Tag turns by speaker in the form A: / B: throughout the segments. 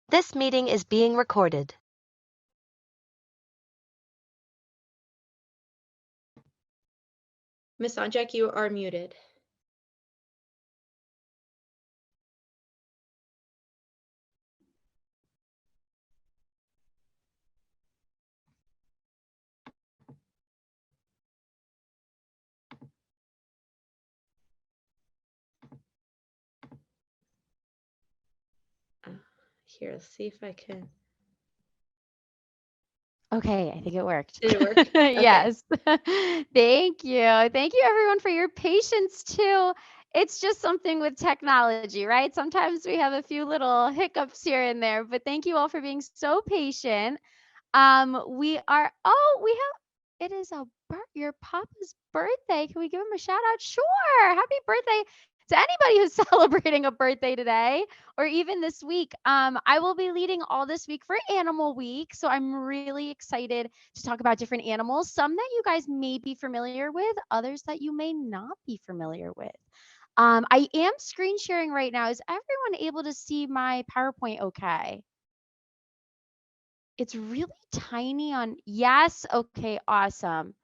A: This meeting is being recorded.
B: Miss Onjack, you are muted. Here, let's see if I can.
C: Okay, I think it worked.
B: Did it work? Okay.
C: Yes. Thank you. Thank you everyone for your patience too. It's just something with technology, right? Sometimes we have a few little hiccups here and there, but thank you all for being so patient. We have, it is your papa's birthday. Can we give him a shout out? Sure. Happy birthday to anybody who's celebrating a birthday today or even this week. I will be leading all this week for Animal Week. So I'm really excited to talk about different animals, some that you guys may be familiar with, others that you may not be familiar with. I am screen sharing right now. Is everyone able to see my PowerPoint okay? It's really tiny on, yes, okay, awesome.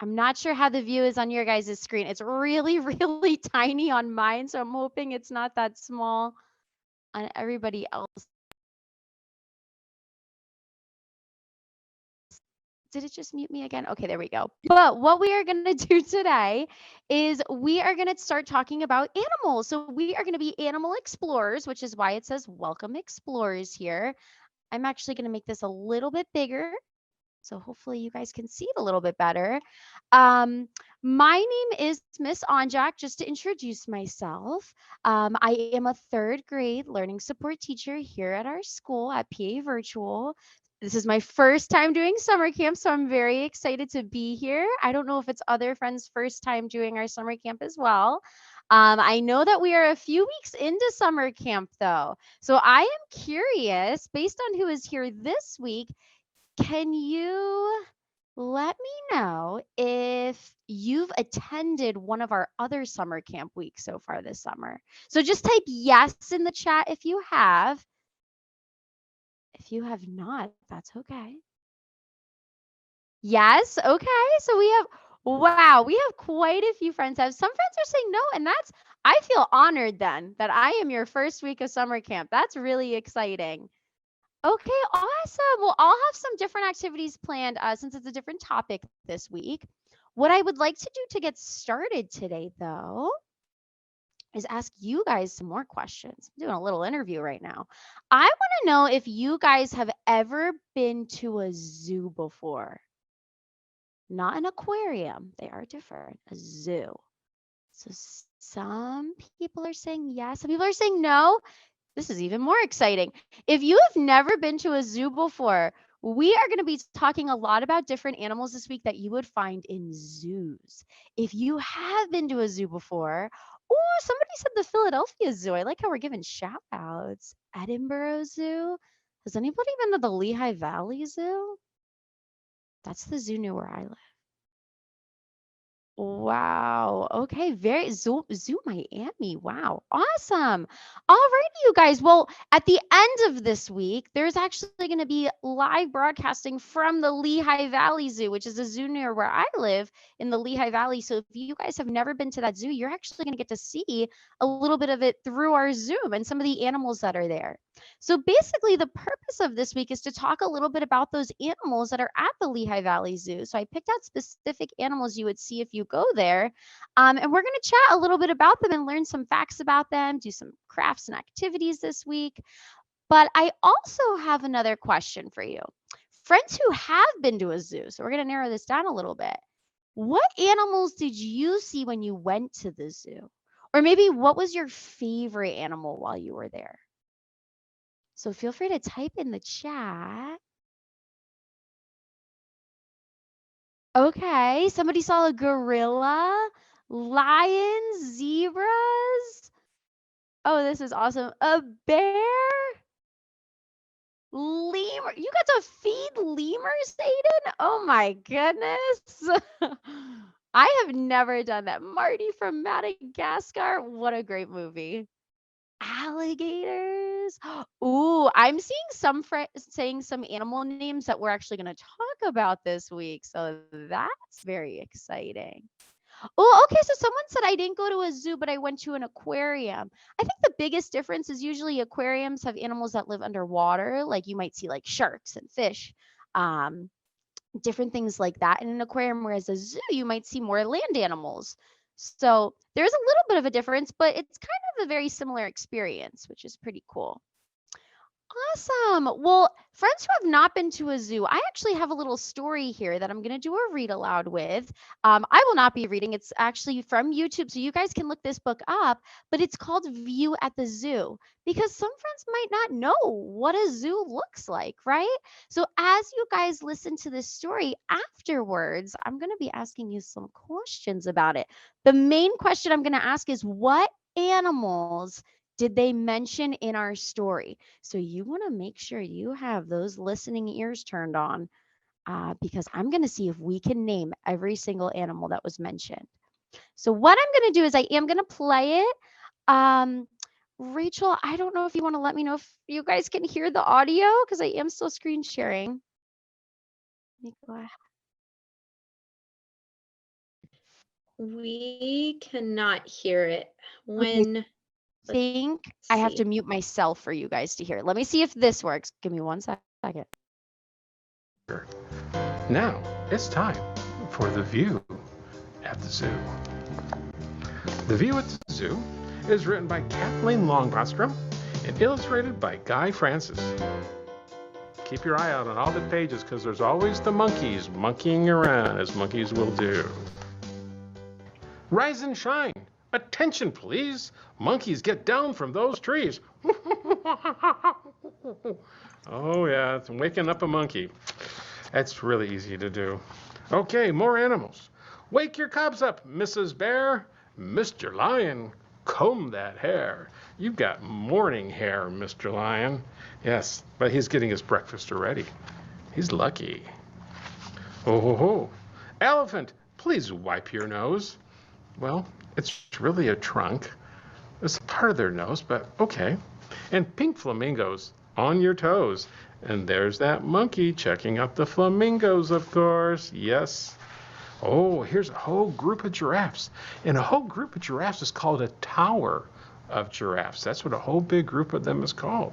C: I'm not sure how the view is on your guys' screen. It's really, really tiny on mine, so I'm hoping it's not that small on everybody else. Did it just mute me again? Okay, there we go. But what we are going to do today is we are going to start talking about animals. So we are going to be animal explorers, which is why it says welcome explorers here. I'm actually going to make this a little bit bigger, so hopefully you guys can see it a little bit better. My name is Miss Onjack, just to introduce myself. I am a third grade learning support teacher here at our school at PA Virtual. This is my first time doing summer camp, so I'm very excited to be here. I don't know if it's other friends' first time doing our summer camp as well. I know that we are a few weeks into summer camp though. So I am curious, based on who is here this week, can you let me know if you've attended one of our other summer camp weeks so far this summer? So just type yes in the chat if you have. If you have not, that's okay. Yes, okay. So we have quite a few friends. Some friends are saying no, and I feel honored then that I am your first week of summer camp. That's really exciting. Okay, awesome. Well, I'll have some different activities planned since it's a different topic this week. What I would like to do to get started today, though, is ask you guys some more questions. I'm doing a little interview right now. I want to know if you guys have ever been to a zoo before. Not an aquarium, they are different. A zoo. So some people are saying yes, some people are saying no. This is even more exciting. If you have never been to a zoo before, we are going to be talking a lot about different animals this week that you would find in zoos. If you have been to a zoo before, oh, somebody said the Philadelphia Zoo. I like how we're giving shout outs. Edinburgh Zoo. Has anybody been to the Lehigh Valley Zoo? That's the zoo near where I live. Wow. Okay. Very Zoo Miami. Wow. Awesome. All righty, you guys. Well, at the end of this week, there's actually going to be live broadcasting from the Lehigh Valley Zoo, which is a zoo near where I live in the Lehigh Valley. So if you guys have never been to that zoo, you're actually going to get to see a little bit of it through our Zoom and some of the animals that are there. So basically, the purpose of this week is to talk a little bit about those animals that are at the Lehigh Valley Zoo. So I picked out specific animals you would see if you go there. And we're going to chat a little bit about them and learn some facts about them, do some crafts and activities this week. But I also have another question for you. Friends who have been to a zoo, so we're going to narrow this down a little bit. What animals did you see when you went to the zoo? Or maybe what was your favorite animal while you were there? So feel free to type in the chat. Okay, somebody saw a gorilla, lions, zebras. Oh, this is awesome. A bear? Lemur. You got to feed lemurs, Aiden? Oh my goodness. I have never done that. Marty from Madagascar. What a great movie. Alligators. Ooh, I'm seeing some saying some animal names that we're actually going to talk about this week. So that's very exciting. Oh, okay. So someone said I didn't go to a zoo, but I went to an aquarium. I think the biggest difference is usually aquariums have animals that live underwater. Like you might see like sharks and fish, different things like that in an aquarium, whereas a zoo, you might see more land animals. So there's a little bit of a difference, but it's kind of a very similar experience, which is pretty cool. Awesome. Well, friends who have not been to a zoo, I actually have a little story here that I'm going to do a read aloud with. I will not be reading. It's actually from YouTube, so you guys can look this book up, but it's called View at the Zoo because some friends might not know what a zoo looks like, right? So as you guys listen to this story afterwards, I'm going to be asking you some questions about it. The main question I'm going to ask is what animals did they mention in our story? So you want to make sure you have those listening ears turned on because I'm going to see if we can name every single animal that was mentioned. So what I'm going to do is I am going to play it. Rachel, I don't know if you want to let me know if you guys can hear the audio because I am still screen sharing. Let me go ahead.
B: We cannot hear it.
C: I think I have to mute myself for you guys to hear it. Let me see if this works. Give me 1 second.
D: Now it's time for The View at the Zoo. The View at the Zoo is written by Kathleen Longbostrom and illustrated by Guy Francis. Keep your eye out on all the pages because there's always the monkeys monkeying around as monkeys will do. Rise and shine. Attention, please. Monkeys, get down from those trees. Oh, yeah, it's waking up a monkey. That's really easy to do. Okay, more animals. Wake your cubs up, Mrs. Bear. Mr. Lion, comb that hair. You've got morning hair, Mr. Lion. Yes, but he's getting his breakfast already. He's lucky. Oh, ho, ho. Elephant, please wipe your nose. Well, it's really a trunk. It's part of their nose, but okay. And pink flamingos, on your toes. And there's that monkey checking out the flamingos, of course. Yes. Oh, here's a whole group of giraffes. And a whole group of giraffes is called a tower of giraffes. That's what a whole big group of them is called.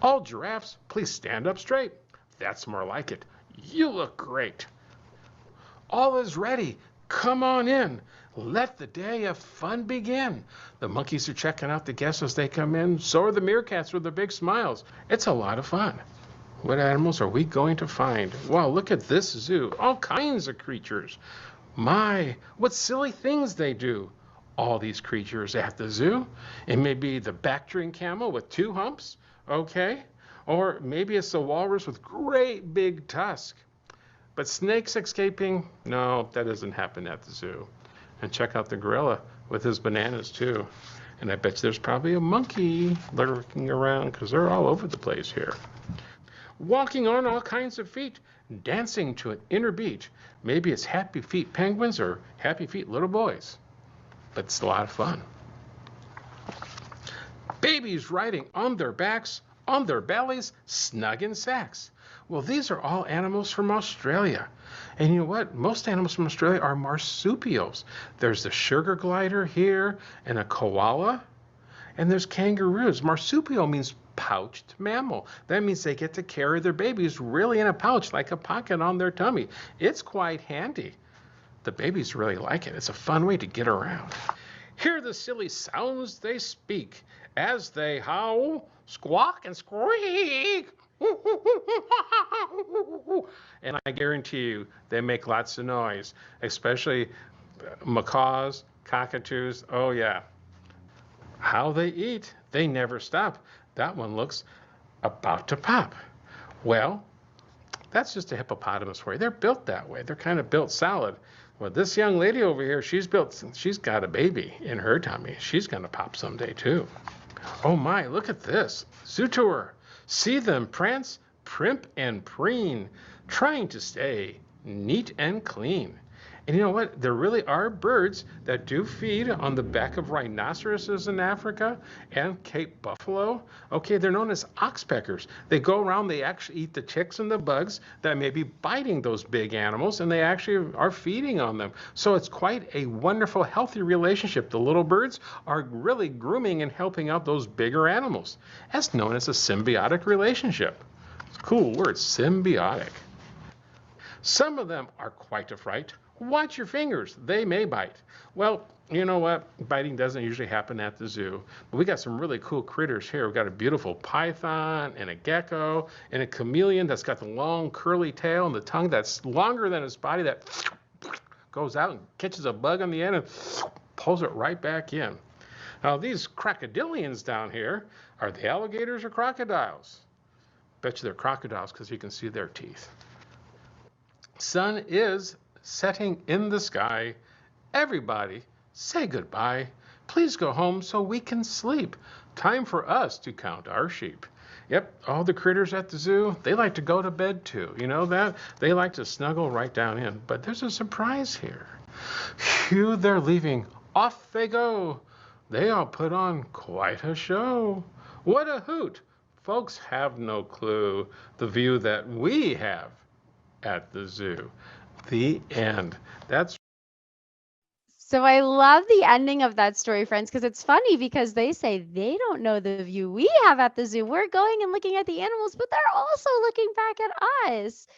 D: All giraffes, please stand up straight. That's more like it. You look great. All is ready. Come on in. Let the day of fun begin. The monkeys are checking out the guests as they come in. So are the meerkats with their big smiles. It's a lot of fun. What animals are we going to find? Wow, look at this zoo. All kinds of creatures. My, what silly things they do. All these creatures at the zoo. It may be the Bactrian camel with 2 humps. Okay. Or maybe it's the walrus with great big tusks. But snakes escaping? No, that doesn't happen at the zoo. And check out the gorilla with his bananas too. And I bet there's probably a monkey lurking around because they're all over the place here. Walking on all kinds of feet, dancing to an inner beat. Maybe it's happy feet penguins or happy feet little boys. But it's a lot of fun. Babies riding on their backs, on their bellies, snug in sacks. Well, these are all animals from Australia. And you know what? Most animals from Australia are marsupials. There's the sugar glider here and a koala. And there's kangaroos. Marsupial means pouched mammal. That means they get to carry their babies really in a pouch, like a pocket on their tummy. It's quite handy. The babies really like it. It's a fun way to get around. Hear the silly sounds they speak as they howl, squawk, and squeak. And I guarantee you they make lots of noise, especially macaws, cockatoos. Oh yeah. How they eat, they never stop. That one looks about to pop. Well, that's just a hippopotamus for you. They're built that way. They're kind of built solid. Well, this young lady over here, she's got a baby in her tummy. She's going to pop someday too. Oh my, look at this. Zoo tour. See them prance, primp, and preen, trying to stay neat and clean. And you know what? There really are birds that do feed on the back of rhinoceroses in Africa and Cape buffalo. Okay, they're known as oxpeckers. They go around, they actually eat the ticks and the bugs that may be biting those big animals, and they actually are feeding on them. So it's quite a wonderful, healthy relationship. The little birds are really grooming and helping out those bigger animals. That's known as a symbiotic relationship. It's a cool word, symbiotic. Some of them are quite a fright. Watch your fingers, they may bite. Well, you know what? Biting doesn't usually happen at the zoo. But we got some really cool critters here. We've got a beautiful python and a gecko and a chameleon that's got the long curly tail and the tongue that's longer than its body that goes out and catches a bug on the end and pulls it right back in. Now these crocodilians down here, are they alligators or crocodiles? Bet you they're crocodiles because you can see their teeth. Sun is setting in the sky. Everybody, say goodbye. Please go home so we can sleep. Time for us to count our sheep. Yep, all the critters at the zoo, they like to go to bed too. You know that? They like to snuggle right down in. But there's a surprise here. Phew, they're leaving. Off they go. They all put on quite a show. What a hoot. Folks have no clue the view that we have at the zoo. The end. That's
C: So I love the ending of that story, friends, because it's funny because they say they don't know the view we have at the zoo. We're going and looking at the animals, but they're also looking back at us.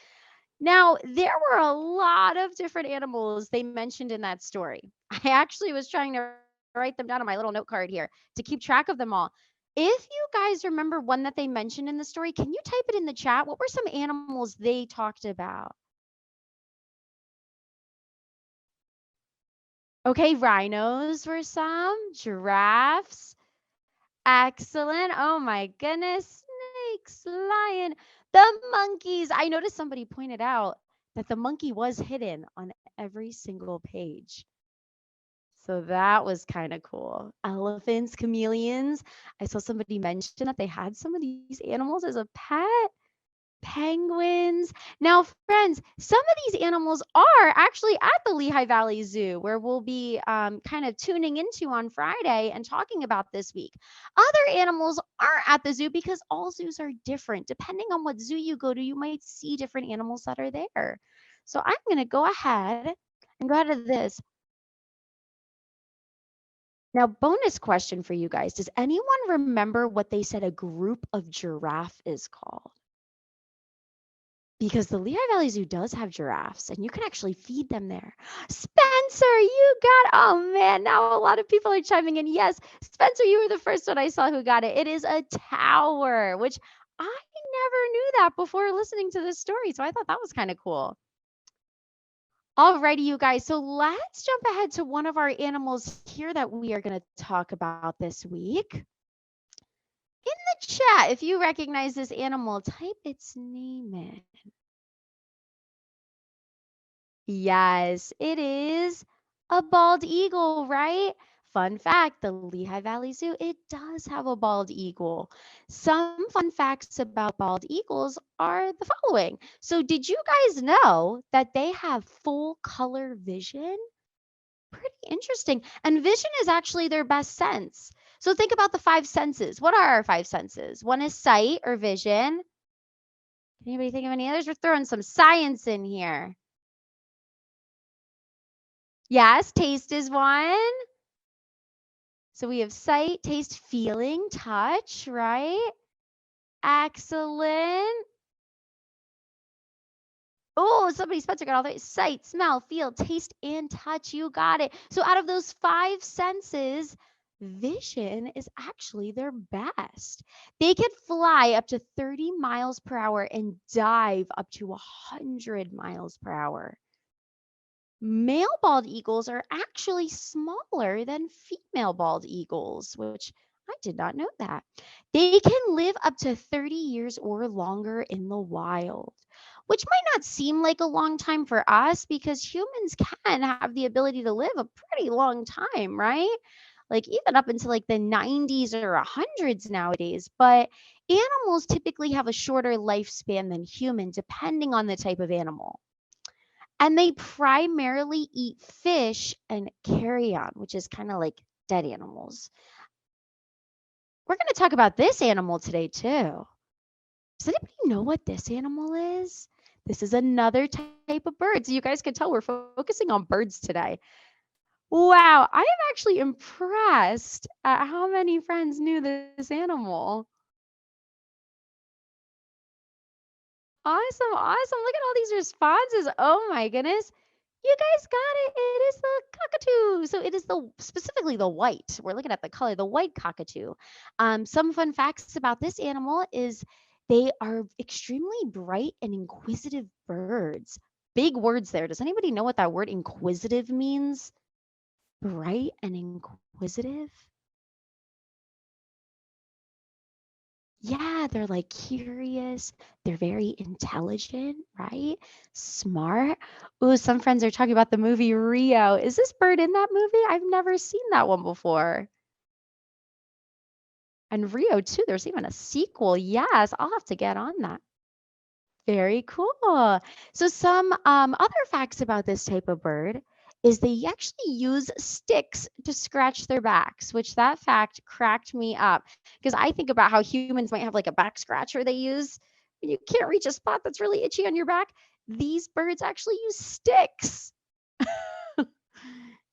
C: Now, there were a lot of different animals they mentioned in that story. I actually was trying to write them down on my little note card here to keep track of them all. If you guys remember one that they mentioned in the story, can you type it in the chat? What were some animals they talked about? Okay, rhinos were some, giraffes. Excellent. Oh my goodness. Snakes, lion, the monkeys. I noticed somebody pointed out that the monkey was hidden on every single page. So that was kind of cool. Elephants, chameleons. I saw somebody mention that they had some of these animals as a pet. Penguins. Now, friends, some of these animals are actually at the Lehigh Valley Zoo, where we'll be kind of tuning into on Friday and talking about this week. Other animals aren't at the zoo because all zoos are different. Depending on what zoo you go to, you might see different animals that are there. So I'm going to go ahead and go ahead to this. Now, bonus question for you guys. Does anyone remember what they said a group of giraffe is called? Because the Lehigh Valley Zoo does have giraffes and you can actually feed them there. Spencer, you got, oh man, now a lot of people are chiming in. Yes, Spencer, you were the first one I saw who got it. It is a tower, which I never knew that before listening to this story. So I thought that was kind of cool. Alrighty, you guys. So let's jump ahead to one of our animals here that we are going to talk about this week. In the chat, if you recognize this animal, type its name in. Yes, it is a bald eagle, right? Fun fact, the Lehigh Valley Zoo, it does have a bald eagle. Some fun facts about bald eagles are the following. So did you guys know that they have full color vision? Pretty interesting. And vision is actually their best sense. So think about the 5 senses. What are our 5 senses? One is sight or vision. Anybody think of any others? We're throwing some science in here. Yes, taste is one. So we have sight, taste, feeling, touch, right? Excellent. Oh, Spencer got all that. Sight, smell, feel, taste, and touch. You got it. So out of those 5 senses, vision is actually their best. They can fly up to 30 miles per hour and dive up to 100 miles per hour. Male bald eagles are actually smaller than female bald eagles, which I did not know that. They can live up to 30 years or longer in the wild, which might not seem like a long time for us because humans can have the ability to live a pretty long time, right? Like even up into like the 90s or 100s nowadays. But animals typically have a shorter lifespan than humans, depending on the type of animal. And they primarily eat fish and carrion, which is kind of like dead animals. We're going to talk about this animal today too. Does anybody know what this animal is? This is another type of bird. So you guys can tell we're focusing on birds today. Wow, I am actually impressed at how many friends knew this animal. Awesome, awesome. Look at all these responses. Oh my goodness. You guys got it. It is the cockatoo. So it is specifically the white. We're looking at the color, the white cockatoo. Some fun facts about this animal is they are extremely bright and inquisitive birds. Big words there. Does anybody know what that word inquisitive means? Bright and inquisitive? Yeah, they're like curious. They're very intelligent, right? Smart. Ooh, some friends are talking about the movie Rio. Is this bird in that movie? I've never seen that one before. And Rio too, there's even a sequel. Yes, I'll have to get on that. Very cool. So some other facts about this type of bird is they actually use sticks to scratch their backs, which that fact cracked me up because I think about how humans might have like a back scratcher they use when you can't reach a spot that's really itchy on your back. These birds actually use sticks.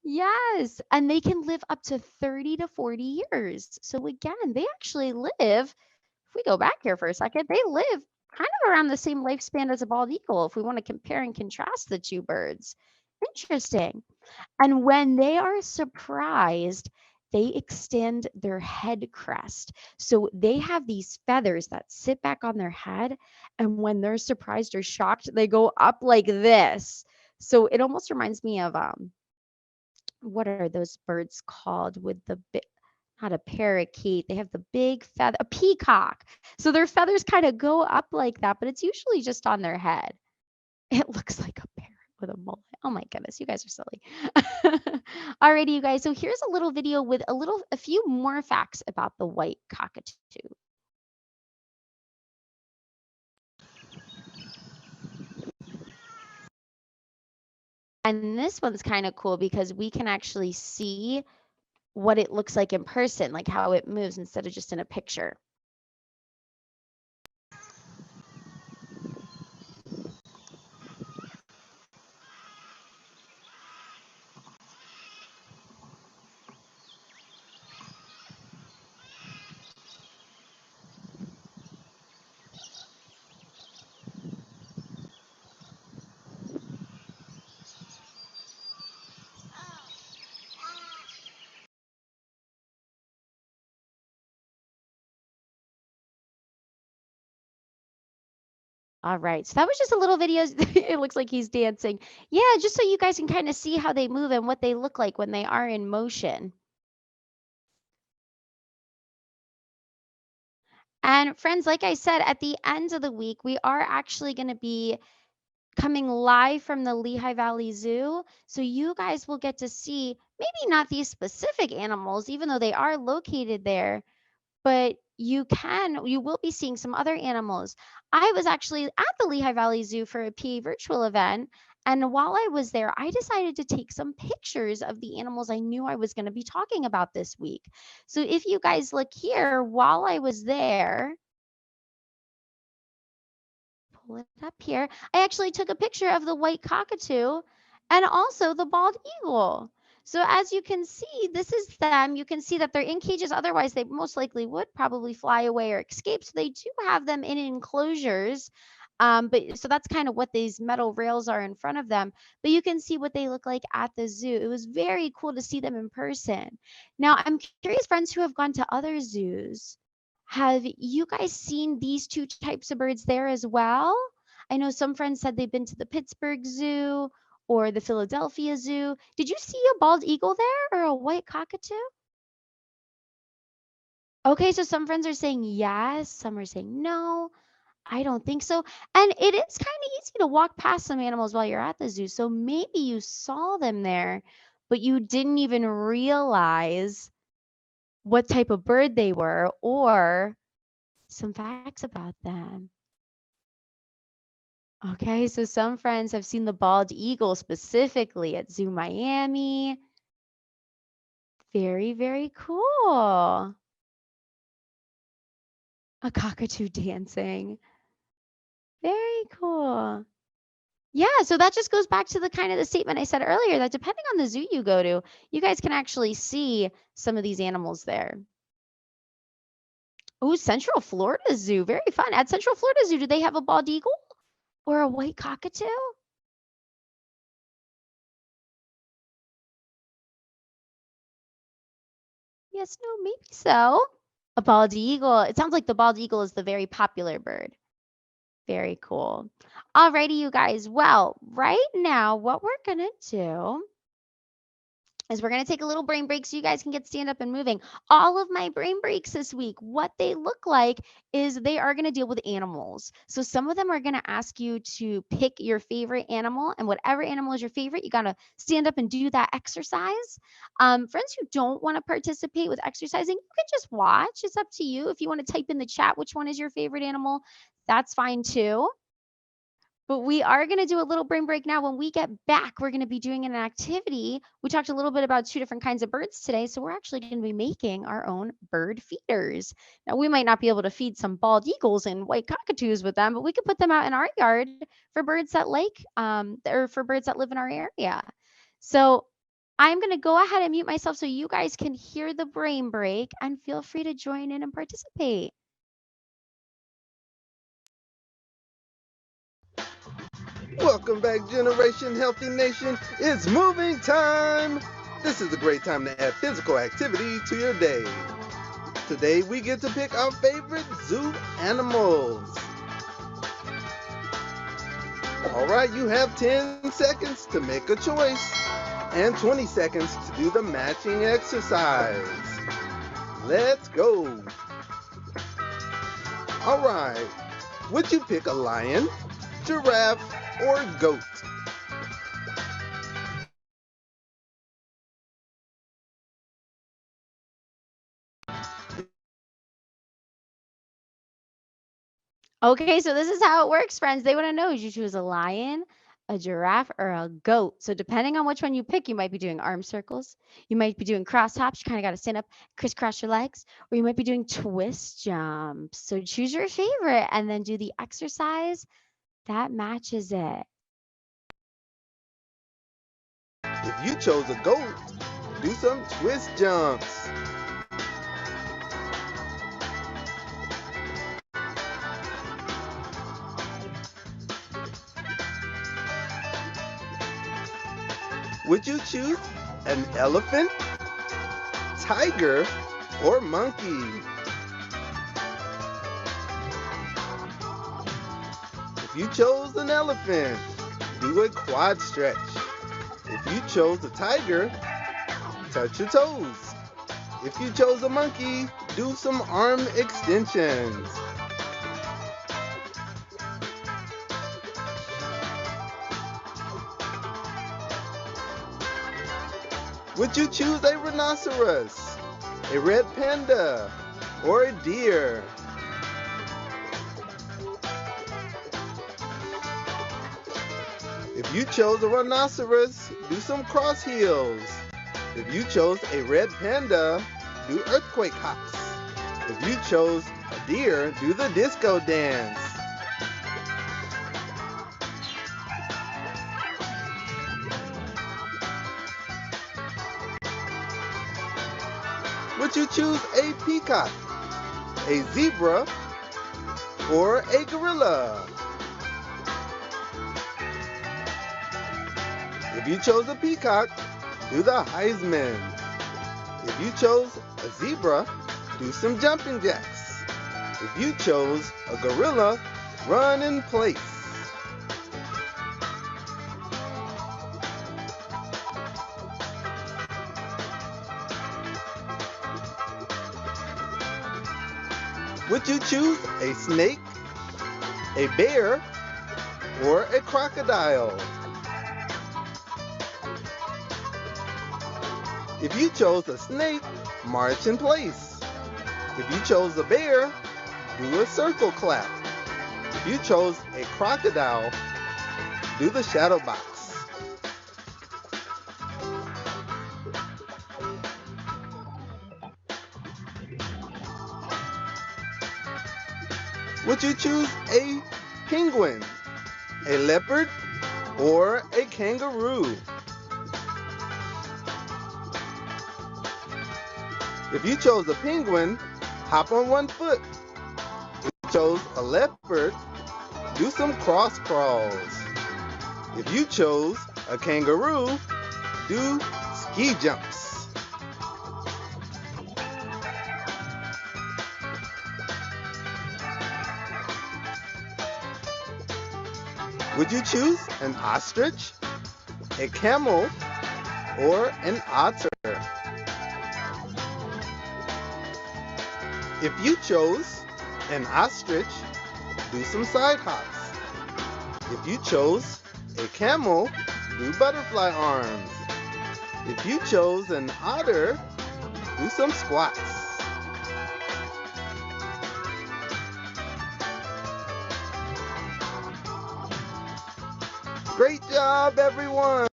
C: Yes, and they can live up to 30 to 40 years. So again, they actually live, if we go back here for a second, they live kind of around the same lifespan as a bald eagle if we want to compare and contrast the two birds. Interesting. And when they are surprised, they extend their head crest. So they have these feathers that sit back on their head. And when they're surprised or shocked, they go up like this. So it almost reminds me of what are those birds called with the not a parakeet, they have the big feather, a peacock. So their feathers kind of go up like that, but it's usually just on their head. It looks like a parrot with a mullet. Oh my goodness, you guys are silly. Alrighty, you guys. So here's a little video with a few more facts about the white cockatoo. And this one's kind of cool because we can actually see what it looks like in person, like how it moves instead of just in a picture. All right, so that was just a little video. It looks like he's dancing. Yeah, just so you guys can kind of see how they move and what they look like when they are in motion. And friends, like I said, at the end of the week, we are actually going to be coming live from the Lehigh Valley Zoo. So you guys will get to see maybe not these specific animals, even though they are located there, but you will be seeing some other animals. I was actually at the Lehigh Valley Zoo for a PA virtual event. And while I was there, I decided to take some pictures of the animals I knew I was going to be talking about this week. So if you guys look here, while I was there, pull it up here, I actually took a picture of the white cockatoo and also the bald eagle. So as you can see, this is them. You can see that they're in cages. Otherwise, they most likely would probably fly away or escape. So they do have them in enclosures. But so that's kind of what these metal rails are in front of them. But you can see what they look like at the zoo. It was very cool to see them in person. Now, I'm curious, friends who have gone to other zoos, have you guys seen these two types of birds there as well? I know some friends said they've been to the Pittsburgh Zoo or the Philadelphia Zoo. Did you see a bald eagle there or a white cockatoo? Okay, so some friends are saying yes, some are saying no. I don't think so. And it is kind of easy to walk past some animals while you're at the zoo. So maybe you saw them there, but you didn't even realize what type of bird they were or some facts about them. Okay, so some friends have seen the bald eagle specifically at Zoo Miami. Very, very cool. A cockatoo dancing. Very cool. Yeah, so that just goes back to the kind of the statement I said earlier that depending on the zoo you go to, you guys can actually see some of these animals there. Oh, Central Florida Zoo. Very fun. At Central Florida Zoo, do they have a bald eagle or a white cockatoo? Yes, no, maybe so. A bald eagle. It sounds like the bald eagle is the very popular bird. Very cool. Alrighty, you guys. Well, right now, what we're gonna do is we're going to take a little brain break so you guys can get stand up and moving. All of my brain breaks this week, what they look like is they are going to deal with animals. So some of them are going to ask you to pick your favorite animal, and whatever animal is your favorite, you got to stand up and do that exercise. Friends who don't want to participate with exercising, you can just watch. It's up to you. If you want to type in the chat which one is your favorite animal, that's fine too. But we are going to do a little brain break now. When we get back, we're going to be doing an activity. We talked a little bit about 2 different kinds of birds today. So we're actually going to be making our own bird feeders. Now, we might not be able to feed some bald eagles and white cockatoos with them, but we could put them out in our yard for birds that or for birds that live in our area. So I'm going to go ahead and mute myself so you guys can hear the brain break, and feel free to join in and participate.
E: Welcome back, Generation Healthy Nation. It's moving time. This is a great time to add physical activity to your day. Today we get to pick our favorite zoo animals. All right, you have 10 seconds to make a choice and 20 seconds to do the matching exercise. Let's go. All right, would you pick a lion, giraffe, or goat?
C: Okay, so this is how it works, friends. They want to know, you choose a lion, a giraffe, or a goat. So depending on which one you pick, you might be doing arm circles. You might be doing cross hops. You kind of got to stand up, crisscross your legs, or you might be doing twist jumps. So choose your favorite and then do the exercise that matches it.
E: If you chose a goat, do some twist jumps. Would you choose an elephant, tiger, or monkey? If you chose an elephant, do a quad stretch. If you chose a tiger, touch your toes. If you chose a monkey, do some arm extensions. Would you choose a rhinoceros, a red panda, or a deer? If you chose a rhinoceros, do some cross heels. If you chose a red panda, do earthquake hops. If you chose a deer, do the disco dance. Would you choose a peacock, a zebra, or a gorilla? If you chose a peacock, do the Heisman. If you chose a zebra, do some jumping jacks. If you chose a gorilla, run in place. Would you choose a snake, a bear, or a crocodile? If you chose a snake, march in place. If you chose a bear, do a circle clap. If you chose a crocodile, do the shadow box. Would you choose a penguin, a leopard, or a kangaroo? If you chose a penguin, hop on one foot. If you chose a leopard, do some cross crawls. If you chose a kangaroo, do ski jumps. Would you choose an ostrich, a camel, or an otter? If you chose an ostrich, do some side hops. If you chose a camel, do butterfly arms. If you chose an otter, do some squats. Great job, everyone!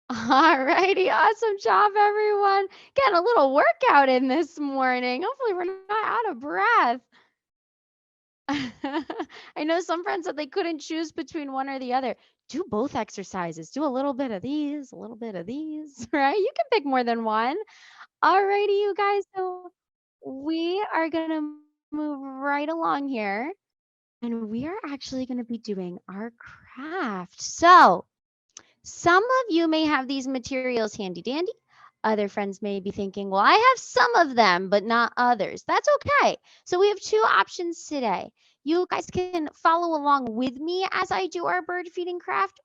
C: All righty, awesome job, everyone. Getting a little workout in this morning. Hopefully, we're not out of breath. I know some friends said they couldn't choose between one or the other. Do both exercises. Do a little bit of these, a little bit of these, right? You can pick more than one. All righty, you guys. So we are going to move right along here, and we are actually going to be doing our craft. So some of you may have these materials handy dandy. Other friends may be thinking, well, I have some of them, but not others. That's okay. So we have two options today. You guys can follow along with me as I do our bird feeding craft,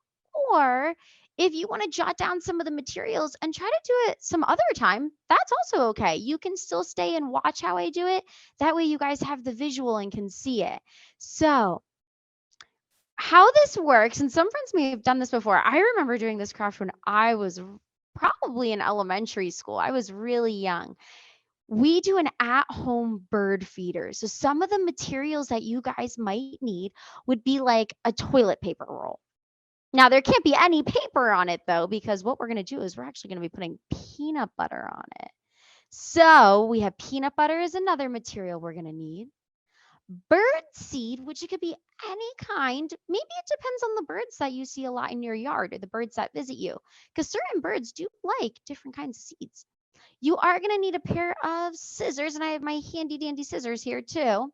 C: or if you want to jot down some of the materials and try to do it some other time, that's also okay. You can still stay and watch how I do it. That way you guys have the visual and can see it. So how this works, and some friends may have done this before. I remember doing this craft when I was probably in elementary school. I was really young. We do an at-home bird feeder. So some of the materials that you guys might need would be like a toilet paper roll. Now, there can't be any paper on it, though, because what we're going to do is we're actually going to be putting peanut butter on it. So we have peanut butter is another material we're going to need. Bird seed, which it could be any kind. Maybe it depends on the birds that you see a lot in your yard or the birds that visit you, because certain birds do like different kinds of seeds. You are going to need a pair of scissors, and I have my handy dandy scissors here too.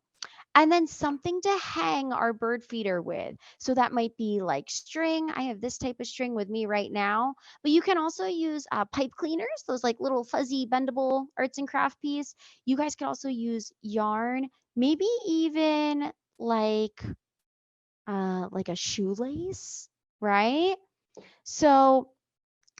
C: And then something to hang our bird feeder with. So that might be like string. I have this type of string with me right now, but you can also use pipe cleaners, those like little fuzzy bendable arts and craft piece. You guys could also use yarn, maybe even like a shoelace, right? So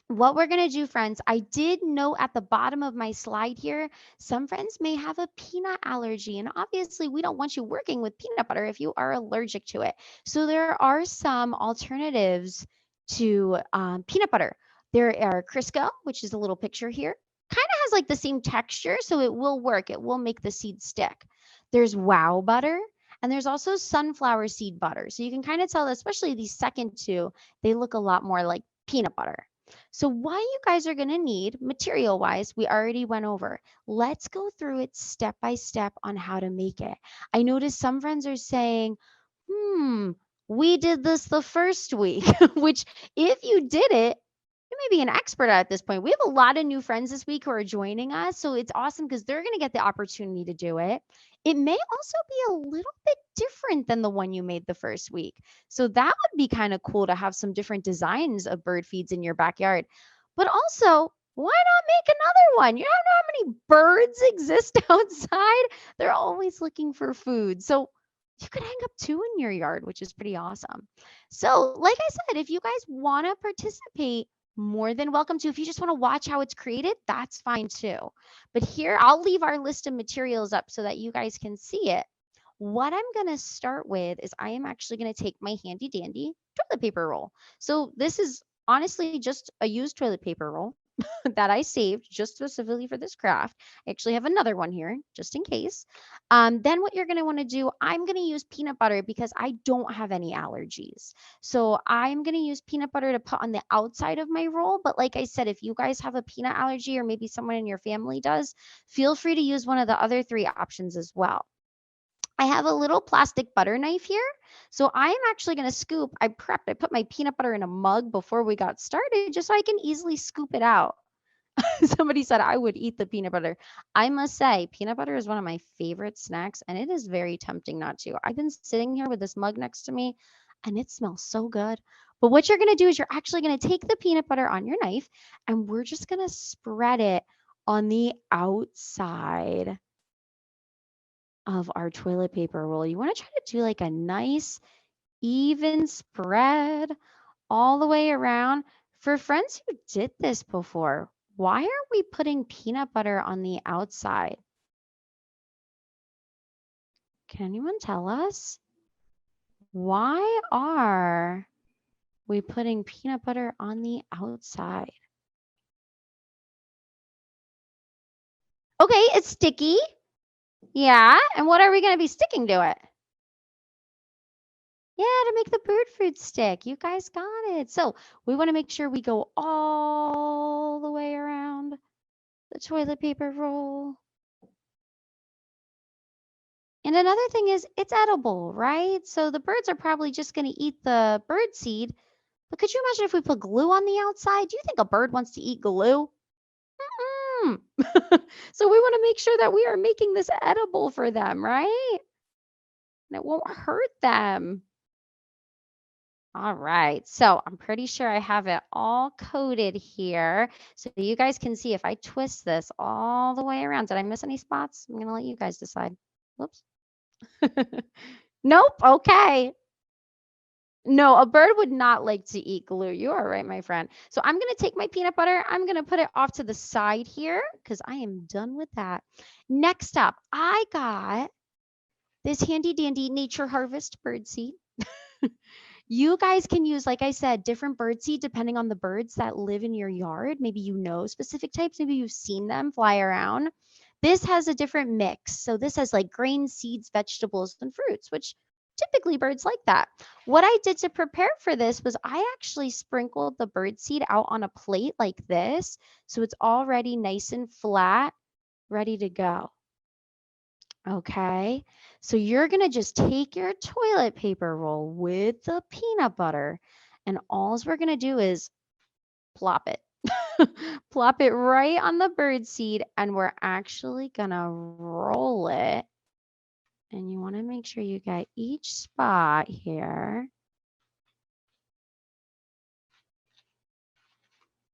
C: what we're going to do, friends, I did note at the bottom of my slide here, some friends may have a peanut allergy. And obviously, we don't want you working with peanut butter if you are allergic to it. So there are some alternatives to peanut butter. There are Crisco, which is a little picture here. Kind of has like the same texture, so it will work. It will make the seed stick. There's Wow butter. And there's also sunflower seed butter. So you can kind of tell, especially these second two, they look a lot more like peanut butter. So what you guys are going to need material-wise, we already went over. Let's go through it step by step on how to make it. I noticed some friends are saying, we did this the first week, which if you did it, you may be an expert at this point. We have a lot of new friends this week who are joining us. So it's awesome because they're going to get the opportunity to do it. It may also be a little bit different than the one you made the first week. So that would be kind of cool to have some different designs of bird feeds in your backyard. But also, why not make another one? You don't know how many birds exist outside. They're always looking for food. So you could hang up two in your yard, which is pretty awesome. So like I said, if you guys want to participate, more than welcome to. If you just want to watch how it's created, that's fine too. But here, I'll leave our list of materials up so that you guys can see it. What I'm going to start with is I am actually going to take my handy dandy toilet paper roll. So this is honestly just a used toilet paper roll. that I saved just specifically for this craft. I actually have another one here just in case. Then what you're going to want to do, I'm going to use peanut butter because I don't have any allergies. So I'm going to use peanut butter to put on the outside of my roll. But like I said, if you guys have a peanut allergy or maybe someone in your family does, feel free to use one of the other 3 options as well. I have a little plastic butter knife here. So I'm actually going to scoop. I put my peanut butter in a mug before we got started just so I can easily scoop it out. Somebody said I would eat the peanut butter. I must say, peanut butter is one of my favorite snacks, and it is very tempting not to. I've been sitting here with this mug next to me, and it smells so good. But what you're going to do is you're actually going to take the peanut butter on your knife, and we're just going to spread it on the outside of our toilet paper roll. You want to try to do like a nice, even spread all the way around. For friends who did this before, why aren't we putting peanut butter on the outside? Can anyone tell us? Why are we putting peanut butter on the outside? Okay, it's sticky. Yeah, and what are we going to be sticking to it? Yeah, to make the bird food stick. You guys got it. So we want to make sure we go all the way around the toilet paper roll. And another thing is it's edible, right? So the birds are probably just going to eat the bird seed. But could you imagine if we put glue on the outside? Do you think a bird wants to eat glue? Mm-mm. So we want to make sure that we are making this edible for them, right? And it won't hurt them. All right, so I'm pretty sure I have it all coated here. So you guys can see if I twist this all the way around. Did I miss any spots? I'm gonna let you guys decide. Whoops. Nope, okay. No, a bird would not like to eat glue. You are right, my friend. So I'm gonna take my peanut butter. I'm gonna put it off to the side here because I am done with that. Next up, I got this handy dandy Nature Harvest bird seed. You guys can use, like I said, different bird seed depending on the birds that live in your yard. Maybe you know specific types. Maybe you've seen them fly around. This has a different mix. So this has like grain, seeds, vegetables, and fruits, which typically birds like that. What I did to prepare for this was I actually sprinkled the bird seed out on a plate like this. So it's already nice and flat, ready to go. Okay, so you're going to just take your toilet paper roll with the peanut butter, and all we're going to do is plop it. Plop it right on the bird seed, and we're actually going to roll it. And you want to make sure you get each spot here.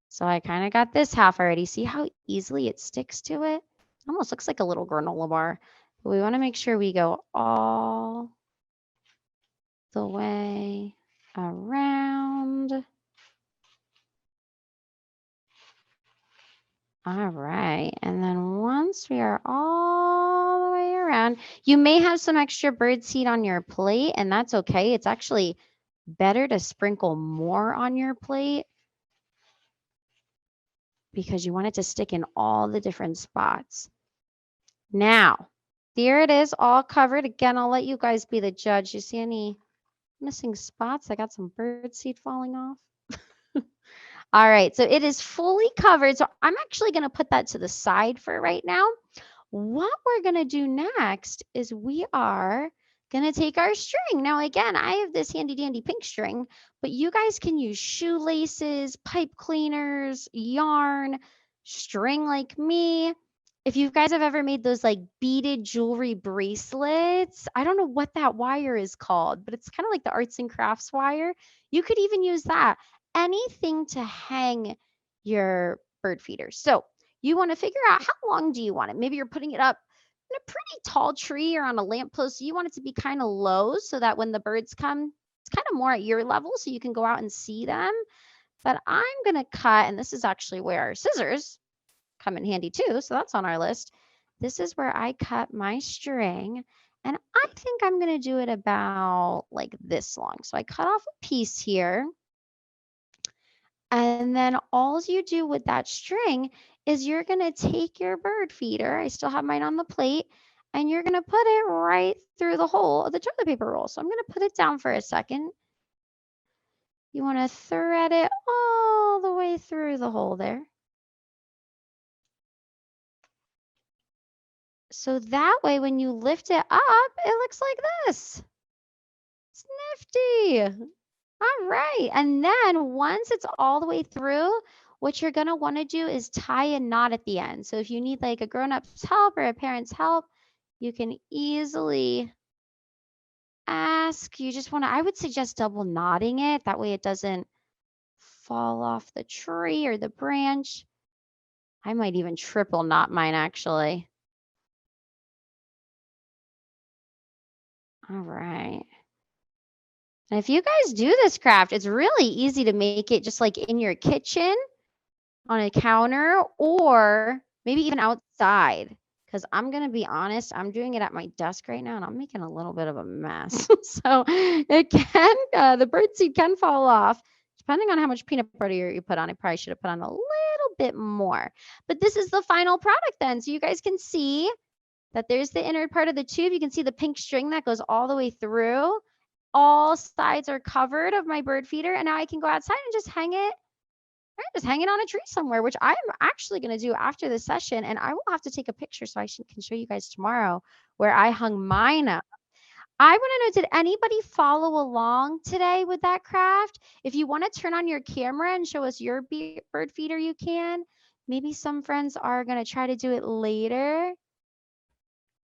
C: So I kind of got this half already. See how easily it sticks to it? Almost looks like a little granola bar. But we want to make sure we go all the way around. All right, and then once we are all the way around, you may have some extra bird seed on your plate, and that's okay. It's actually better to sprinkle more on your plate because you want it to stick in all the different spots. Now, there it is, all covered. Again, I'll let you guys be the judge. You see any missing spots? I got some bird seed falling off. All right, so it is fully covered. So I'm actually going to put that to the side for right now. What we're going to do next is we are going to take our string. Now, again, I have this handy dandy pink string, but you guys can use shoelaces, pipe cleaners, yarn, string like me. If you guys have ever made those like beaded jewelry bracelets, I don't know what that wire is called, but it's kind of like the arts and crafts wire. You could even use that. Anything to hang your bird feeders. So you want to figure out how long do you want it? Maybe you're putting it up in a pretty tall tree or on a lamppost. So you want it to be kind of low so that when the birds come, it's kind of more at your level so you can go out and see them. But I'm going to cut, and this is actually where our scissors come in handy too. So that's on our list. This is where I cut my string. And I think I'm going to do it about like this long. So I cut off a piece here. And then all you do with that string is you're going to take your bird feeder. I still have mine on the plate. And you're going to put it right through the hole of the toilet paper roll. So I'm going to put it down for a second. You want to thread it all the way through the hole there. So that way, when you lift it up, it looks like this. It's nifty. All right. And then once it's all the way through, what you're going to want to do is tie a knot at the end. So if you need like a grown-up's help or a parent's help, you can easily ask. You just want to, I would suggest double knotting it. That way it doesn't fall off the tree or the branch. I might even triple knot mine actually. All right. And if you guys do this craft, it's really easy to make it just like in your kitchen on a counter or maybe even outside. Because I'm going to be honest, I'm doing it at my desk right now and I'm making a little bit of a mess. So it can, the birdseed can fall off depending on how much peanut butter you put on. I probably should have put on a little bit more. But this is the final product then. So you guys can see that there's the inner part of the tube. You can see the pink string that goes all the way through. All sides are covered of my bird feeder. And now I can go outside and just hang it. Just hang it on a tree somewhere, which I'm actually going to do after this session. And I will have to take a picture so I can show you guys tomorrow where I hung mine up. I want to know, did anybody follow along today with that craft? If you want to turn on your camera and show us your bird feeder, you can. Maybe some friends are going to try to do it later.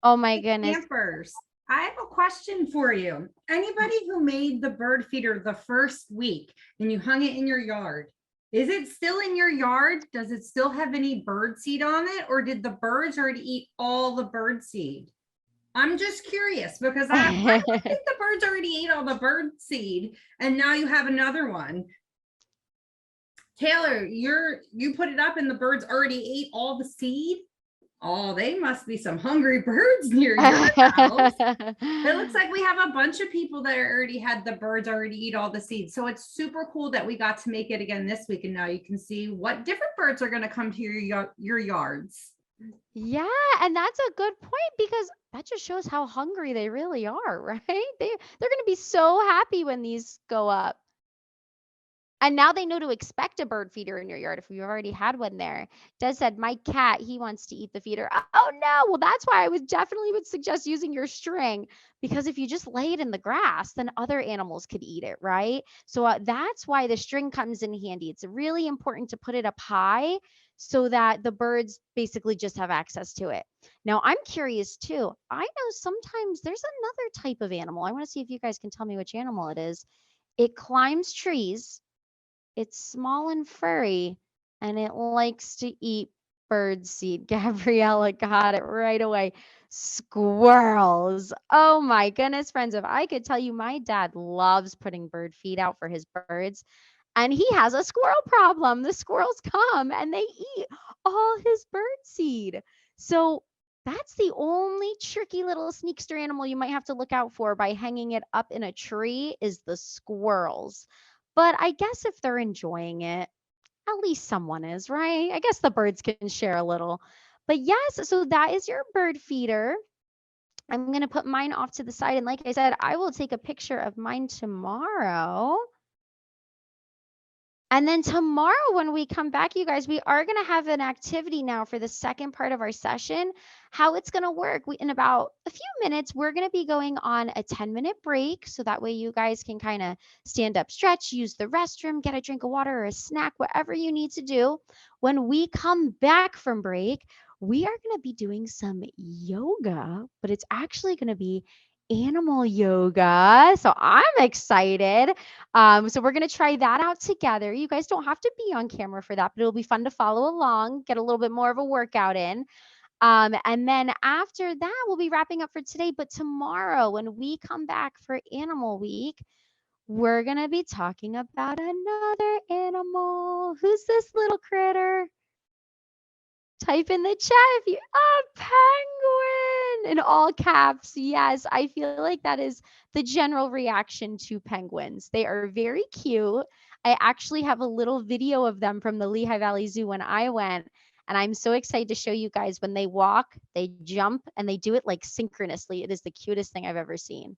C: Oh my goodness.
F: Campers, I have a question for you. Anybody who made the bird feeder the first week and you hung it in your yard, is it still in your yard? Does it still have any bird seed on it? Or did the birds already eat all the bird seed? I'm just curious because I think the birds already ate all the bird seed and now you have another one. Taylor, you put it up and the birds already ate all the seed? Oh, they must be some hungry birds near your house. It looks like we have a bunch of people that already had the birds already eat all the seeds. So it's super cool that we got to make it again this week. And now you can see what different birds are going to come to your yards.
C: Yeah, and that's a good point because that just shows how hungry they really are, right? They're going to be so happy when these go up. And now they know to expect a bird feeder in your yard if you've already had one there. Des said, my cat, he wants to eat the feeder. Oh no, well that's why I would definitely suggest using your string because if you just lay it in the grass, then other animals could eat it, right? So that's why the string comes in handy. It's really important to put it up high so that the birds basically just have access to it. Now I'm curious too. I know sometimes there's another type of animal. I want to see if you guys can tell me which animal it is. It climbs trees. It's small and furry, and it likes to eat bird seed. Gabriella got it right away. Squirrels. Oh my goodness, friends. If I could tell you, my dad loves putting bird feed out for his birds, and he has a squirrel problem. The squirrels come and they eat all his bird seed. So that's the only tricky little sneakster animal you might have to look out for by hanging it up in a tree is the squirrels. But I guess if they're enjoying it, at least someone is, right? I guess the birds can share a little. But yes, so that is your bird feeder. I'm going to put mine off to the side. And like I said, I will take a picture of mine tomorrow. And then tomorrow when we come back, you guys, we are going to have an activity now for the second part of our session. How it's going to work. In about a few minutes, we're going to be going on a 10-minute break. So that way you guys can kind of stand up, stretch, use the restroom, get a drink of water or a snack, whatever you need to do. When we come back from break, we are going to be doing some yoga, but it's actually going to be animal yoga. So I'm excited. So we're going to try that out together. You guys don't have to be on camera for that, but it'll be fun to follow along, get a little bit more of a workout in. And then after that, we'll be wrapping up for today. But tomorrow, when we come back for Animal Week, we're going to be talking about another animal. Who's this little critter? Type in the chat if you, penguin in all caps. Yes, I feel like that is the general reaction to penguins. They are very cute. I actually have a little video of them from the Lehigh Valley Zoo when I went. And I'm so excited to show you guys when they walk, they jump, and they do it like synchronously. It is the cutest thing I've ever seen.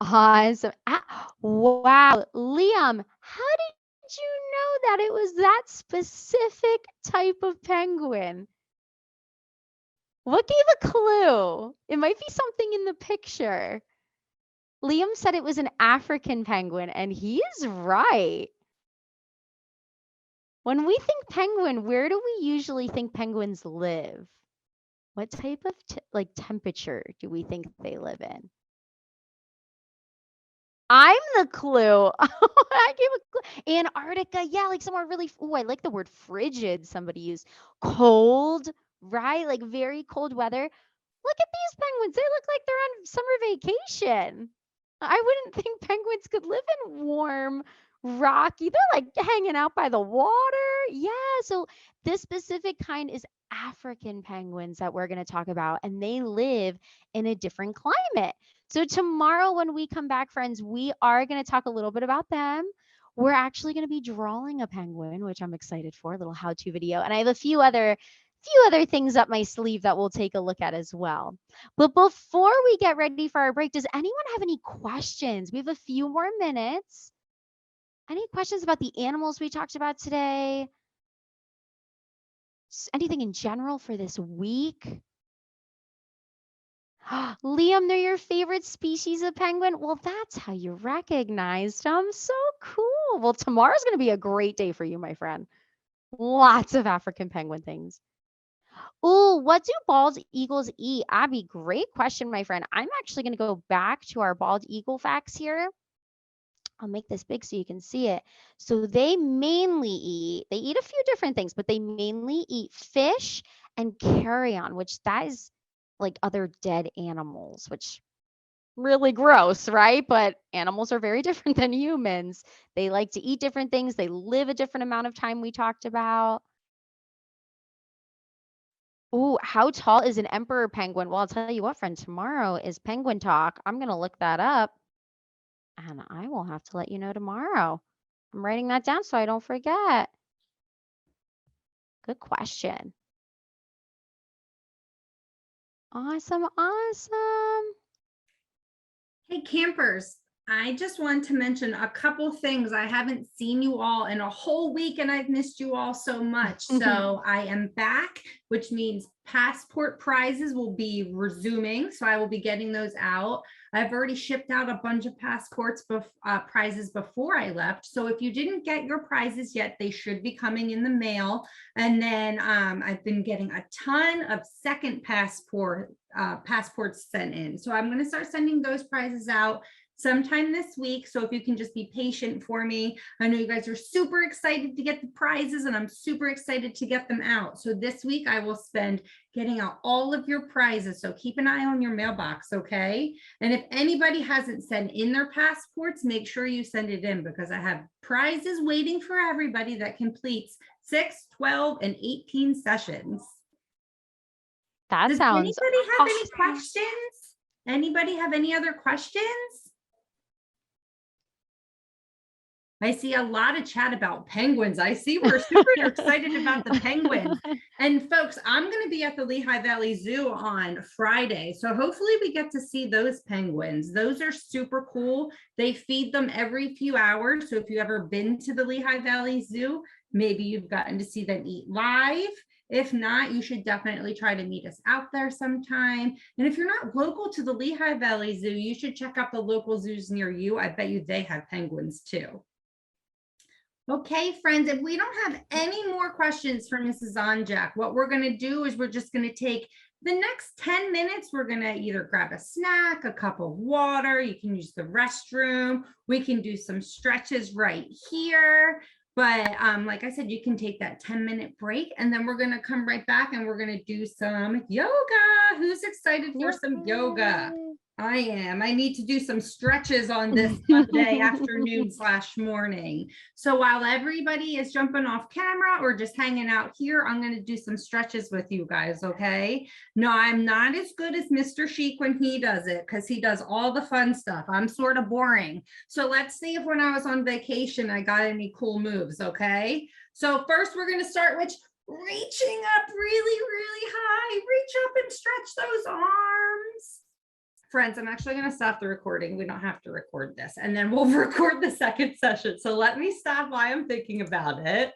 C: Awesome. Wow. Liam, how did you know that it was that specific type of penguin? What gave a clue? It might be something in the picture. Liam said it was an African penguin, and he is right. When we think penguin, where do we usually think penguins live? What type of temperature do we think they live in? I'm the clue. I gave a clue. Antarctica, yeah, like somewhere really. Oh, I like the word frigid. Somebody used cold, right? Like very cold weather. Look at these penguins. They look like they're on summer vacation. I wouldn't think penguins could live in warm, rocky. They're like hanging out by the water. Yeah. So this specific kind is African penguins that we're going to talk about, and they live in a different climate. So tomorrow when we come back, friends, we are going to talk a little bit about them. We're actually going to be drawing a penguin, which I'm excited for, a little how-to video. And I have a few other things up my sleeve that we'll take a look at as well. But before we get ready for our break, does anyone have any questions? We have a few more minutes. Any questions about the animals we talked about today? Anything in general for this week? Liam, they're your favorite species of penguin? Well, that's how you recognized them. So cool. Well, tomorrow's going to be a great day for you, my friend. Lots of African penguin things. Oh, what do bald eagles eat? Abby, great question, my friend. I'm actually going to go back to our bald eagle facts here. I'll make this big so you can see it. So they eat a few different things, but they mainly eat fish and carrion, which that is like other dead animals, which really gross, right? But animals are very different than humans. They like to eat different things. They live a different amount of time we talked about. Oh, how tall is an emperor penguin? Well, I'll tell you what, friend, tomorrow is penguin talk. I'm going to look that up and I will have to let you know tomorrow. I'm writing that down so I don't forget. Good question. Awesome, awesome.
F: Hey, campers. I just want to mention a couple things. I haven't seen you all in a whole week and I've missed you all so much. So I am back, which means passport prizes will be resuming. So I will be getting those out. I've already shipped out a bunch of passports prizes before I left. So if you didn't get your prizes yet, they should be coming in the mail. And then I've been getting a ton of second passports sent in. So I'm going to start sending those prizes out sometime this week. So if you can just be patient for me. I know you guys are super excited to get the prizes and I'm super excited to get them out. So this week I will spend getting out all of your prizes. So keep an eye on your mailbox, okay? And if anybody hasn't sent in their passports, make sure you send it in because I have prizes waiting for everybody that completes 6, 12, and 18 sessions.
C: Does sounds
F: anybody have any questions? Anybody have any other questions? I see a lot of chat about penguins. I see we're super excited about the penguins. And folks, I'm going to be at the Lehigh Valley Zoo on Friday. So hopefully we get to see those penguins. Those are super cool. They feed them every few hours. So if you've ever been to the Lehigh Valley Zoo, maybe you've gotten to see them eat live. If not, you should definitely try to meet us out there sometime. And if you're not local to the Lehigh Valley Zoo, you should check out the local zoos near you. I bet you they have penguins too. Okay, friends, if we don't have any more questions for Mrs. Onjack, what we're going to do is we're just going to take the next 10 minutes. We're going to either grab a snack, a cup of water. You can use the restroom. We can do some stretches right here. But like I said, you can take that 10-minute break and then we're going to come right back and we're going to do some yoga. Who's excited for some yoga? I am. I need to do some stretches on this Monday afternoon/morning. So while everybody is jumping off camera or just hanging out here, I'm going to do some stretches with you guys, okay? No, I'm not as good as Mr. Chic when he does it because he does all the fun stuff. I'm sort of boring. So let's see if when I was on vacation, I got any cool moves, okay? So first we're going to start with reaching up really, really high. Reach up and stretch those arms. Friends, I'm actually going to stop the recording. We don't have to record this, and then we'll record the second session. So let me stop while I'm thinking about it.